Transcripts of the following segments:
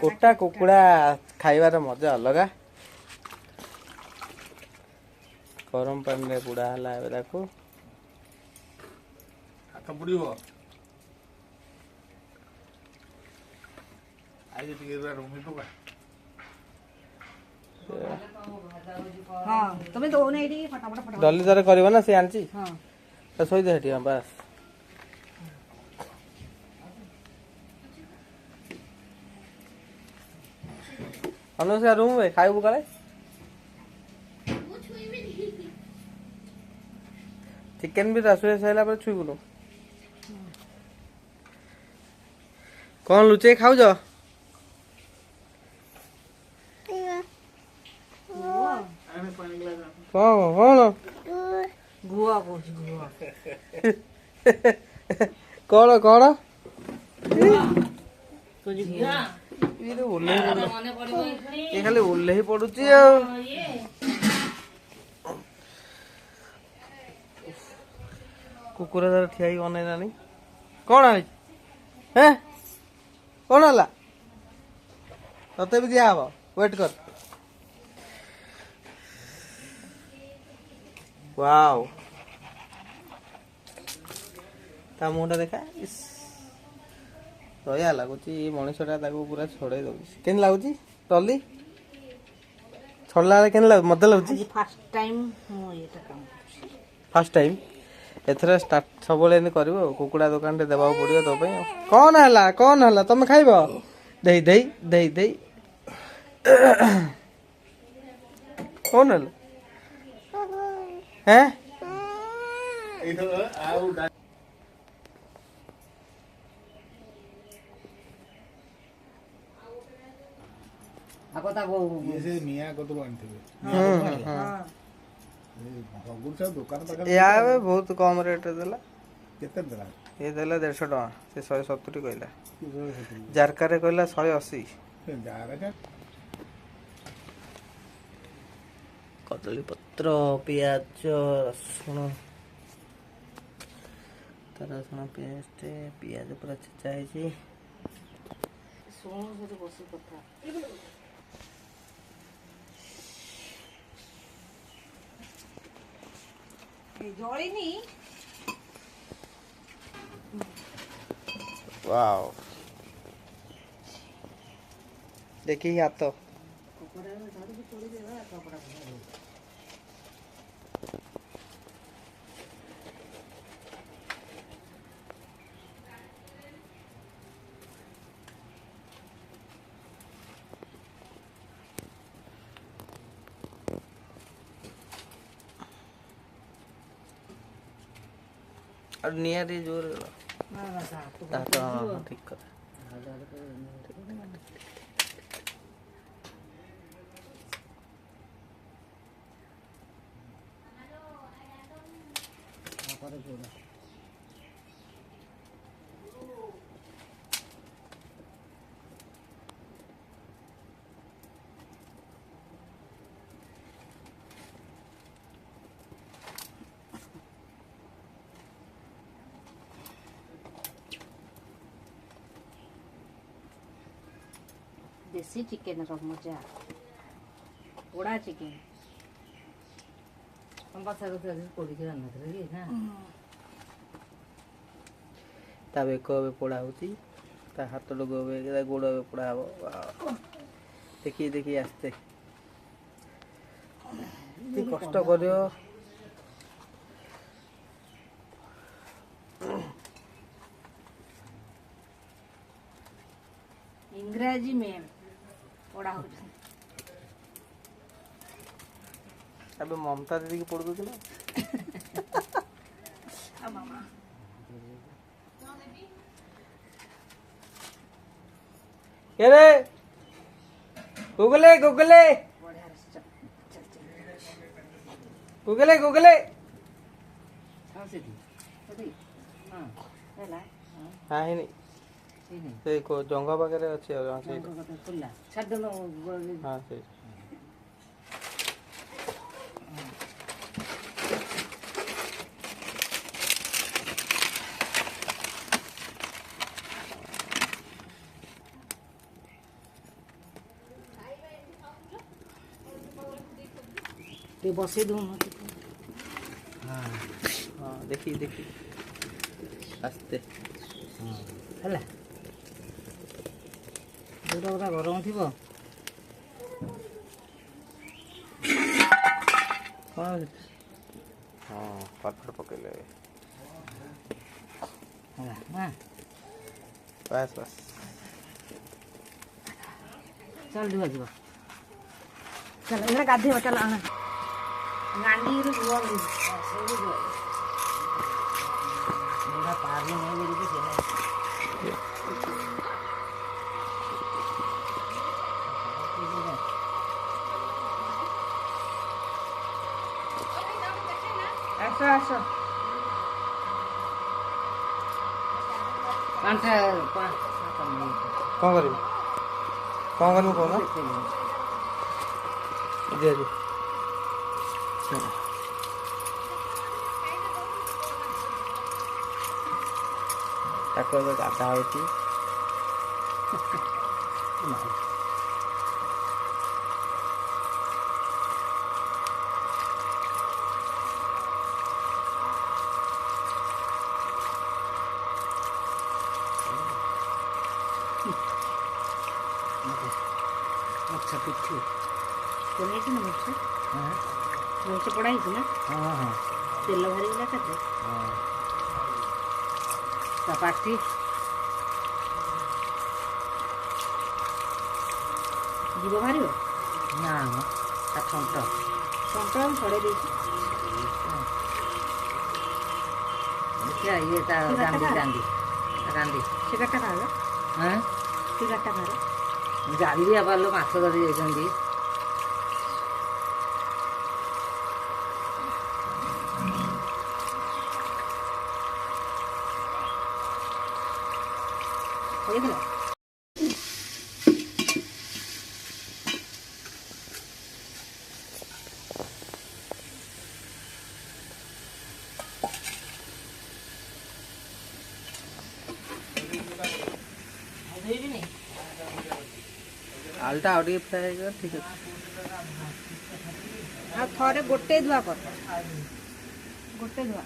कोटा कुकुड़ा खाइबार मजा अलग। गरम पानी रे बुड़ा हला एबे ताको हाथ बुड़ीबो आइ टिके रुमी पका हां तमे दो नै एडी फटाफट फटाफट डली तारे करबो ना से आनची। हां तो सोई दे हटिया बस। अनुष्का रूम में खाइबू काले चिकन भी रसोई सैला पर छुईबुनु। कौन लुचे खाऊ जो कौन कौन गुआ कोछ गुआ कौन कौन कोछ गुआ ये ओल्ले ये खाली ओल्ले ही पडुची आ कुकुरा दार ठियाई अनै नानी कौन है हैं कौन हला तते भी दिया हबो वेट कर। वाओ ता मुंडा देखा इस दया लगुची मनुष्यटा ताको पूरा छोड़े दउची केन लागुची टली छोड़ला केन लाग मत लागुची फर्स्ट टाइम मो एटा काम फर्स्ट टाइम एथरा स्टार्ट सबले एने करबो कुकुड़ा दुकान रे देबा पड़ियो तो पे कौन हला तुम खाइबो देई देई देई देई कौन हला हैं इधर आउ आको ता वो ये से मिया को तो आनथिबे हां भगुर से दुकान पाकर यावे बहुत कम रेट देला केते देला ये देला 150 टका से 170 कहला जारका रे कहला 180 जारा का कदली पत्र प्याज रसुण रसुण पेस्ट प्याज पूरा छेचा है सोनो से बसी कथा ए जळिनी वाओ देखिए हाथ तो कुकुरा में झाड़ू भी छोड़ी देवा कपड़ा भरा और नियर जोर ना ना सा तो हाँ ठीक कर देसी चिकन रो मजा पोड़ा चिकन हम बात सारे से कोड़ी के रहना थे ना ता बेक बे पोड़ा होती ता हाथ लोग बे ता गोड़ बे पोड़ा हो देखिए देखिए आस्ते कष्ट करियो इंग्रजी में पढ़ा हो अबे ममता दीदी की पड़ दो ना आ मामा ये रे गुगले गुगले बढ़िया चल चल गुगले गुगले चल सीधी सीधी हां हेला हाँ ही नहीं सीधी से को जंगा वगैरह अच्छे और हाँ से खुला छड़ दो हाँ से ଟିକେ ବସେଇ ଦଉନ ହଁ ଦେଖି ଦେଖି ଆସ୍ତେ। ହେଲା ଯୋଉଟା ପୁରା ଗରମ ଥିବ କ'ଣ ହଁ ପାପଡ଼ ପକେଇଲେ ହେଲା ନା ବାସ୍ ବାସ୍। ଚାଲ ଧୁଆ ଯିବ ଚାଲ ଏଇଟା ଗାଧେଇବ ଚାଲ ଗାଣ୍ଡିରୁ ଧୁଆ ସବୁ ଧୁଆ ଏଇଟା ପାରି ନେଇ କରିକି ସେ ଆସ ଆସ ପାଞ୍ଚଟା କ'ଣ କରିବି କହୁନ ଦିଅ ଦିଅ। ତାକୁ ଏବେ ଗାଧା ହେଉଛି। अच्छा पिठी कोने ना मुझसे मुझसे पढ़ाई थी ना हाँ हाँ तेल भरी गला करते चपाटी जीव बाहर ନା ମ ଥଣ୍ଟ ଆମେ ଛଡ଼େଇ ଦେଇଛୁ ଦେଖିଆ ଇଏ ତା ରାନ୍ଧି ସେ ଗାଟା ଖାଇବା ହଁ ସେ ଗାଟା ଖାଇବା ଜାଲିଆ ପାଲ ମାଛ ଧରି ଯାଇଛନ୍ତି। ହେଇଗଲା ଆଳୁଟା ଆଉ ଟିକେ ଫ୍ରାଏ ହେଇଗଲା ଠିକ୍ ଅଛି। ଆଉ ଥରେ ଗୋଟେ ଧୁଆ କର ଗୋଟେ ଧୁଆ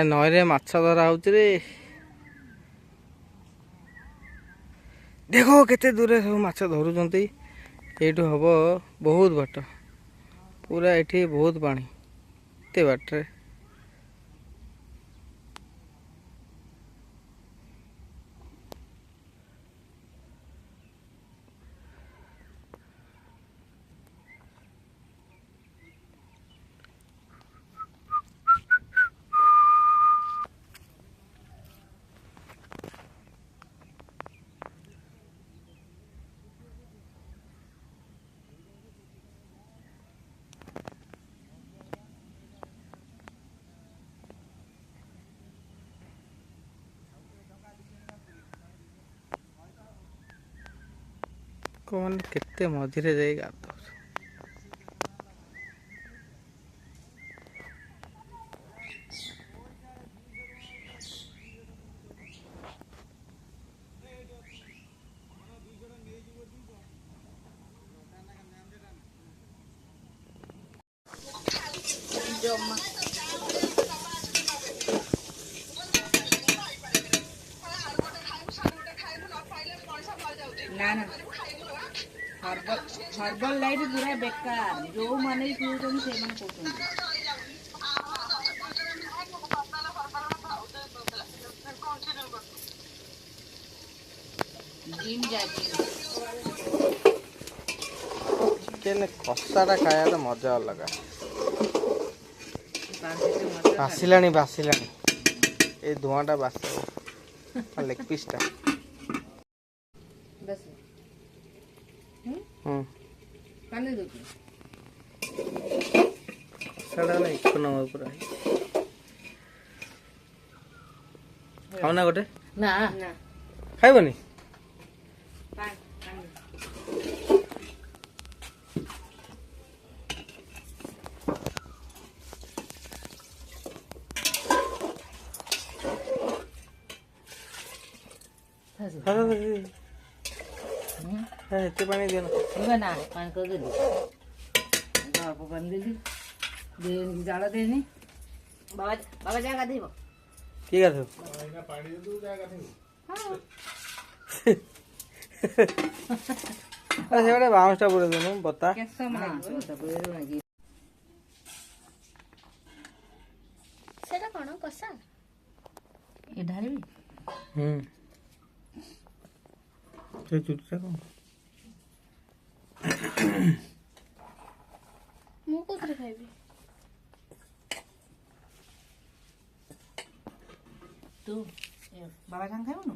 ନଈରେ ମାଛ ଧରା ହଉଛି ରେ। ଦେଖ କେତେ ଦୂରରେ ସବୁ ମାଛ ଧରୁଛନ୍ତି। ଏଇଠୁ ହବ ବହୁତ ବାଟ, ପୁରା ଏଠି ବହୁତ ପାଣି ଏତେ ବାଟରେ। ଲୋକମାନେ କେତେ ମଝିରେ ଯାଇ ଗାଧଉଛନ୍ତି। ନା ନା ହର୍ବାଲ ଲାଇଫ୍ ପୁରା ବେକାର। ଯୋଉମାନେ ବି ପିଉଛନ୍ତି ସେମାନେ କହୁଛନ୍ତି ଜିମ୍ ଯାଉଛି। ଚିକେନ କଷାଟା ଖାଇବାଟା ମଜା ଅଲଗା। ବାସିଲାଣି ବାସିଲାଣି ଏ ଧୂଆଁଟା ବାସିବ ଲେଗ ପିସ୍ଟା। କାଲି ଦଉଛି କଷାଟା ନା ଏକ ନମ୍ବର ପୁରା। ଖାଉ ନା ଗୋଟେ ନା ନା ଖାଇବନି? ଏତେ ପାଣି ଦିଅ ନା ପାଣି କରିଦେଲି ଅଳ୍ପ ପାଣି ଦେଲି ଦେଇନି ଜାଳ ଦେଇନି। ବାବା ବାବା ଯା ଗାଧେଇବ। କିଏ ଗାଧୁ? ପାଣି ଦେବୁ ଯାହା ଗାଧେଇବୁ। ସେ ଗୋଟେ ବାଉଁଶଟା ପୁରେଇ ଦେଉନୁ ବତା। ସେଟା କଣ କଷା? ଏ ଢାଳିବି ସେ ଚୁଟିଟା କଣ? ମୁଁ କୋଉଥିରେ ଖାଇବି? ତୁ ବାବା ସାଙ୍ଗେ ଖାଇବୁନୁ?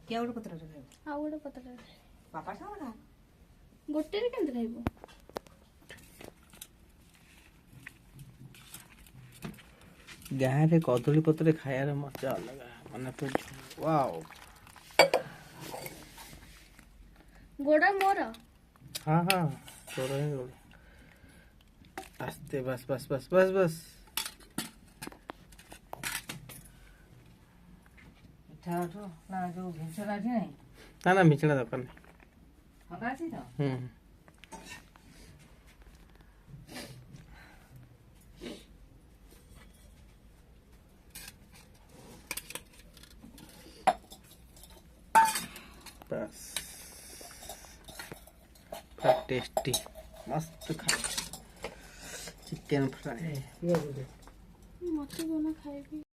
କିଏ ଗୋଟେ ପତ୍ରରେ ଖାଇବୁ? ଆଉ ଗୋଟେ ପତ୍ରରେ। ବାପା ସାଙ୍ଗେ ଖା। ଗୋଟେରେ କେମିତି ଖାଇବୁ? ଗାଁରେ କଦଳୀ ପତ୍ରରେ ଖାଇବାର ମଜା ଅଲଗା। ମାନେ ତୁ ୱାଓ। ଗୋଡ ମୋର। ହଁ ହଁ ତୋର ହିଁ ଗୋଡ଼। ଆସ୍ତେ ବାସ୍ ବାସ୍ ବାସ୍ ବାସ୍ ବାସ୍। ପିଠା ନା ଯୋଉ ଭେଞ୍ଚଣା ଅଛି ନାହିଁ? ନା ନା ମିଛଣା ଦରକାର ନାହିଁ। ଫଙ୍କା ଅଛି ତ? बस पूरा टेस्टी मस्त खा चिकन फ्राई। मते बना खाइबी।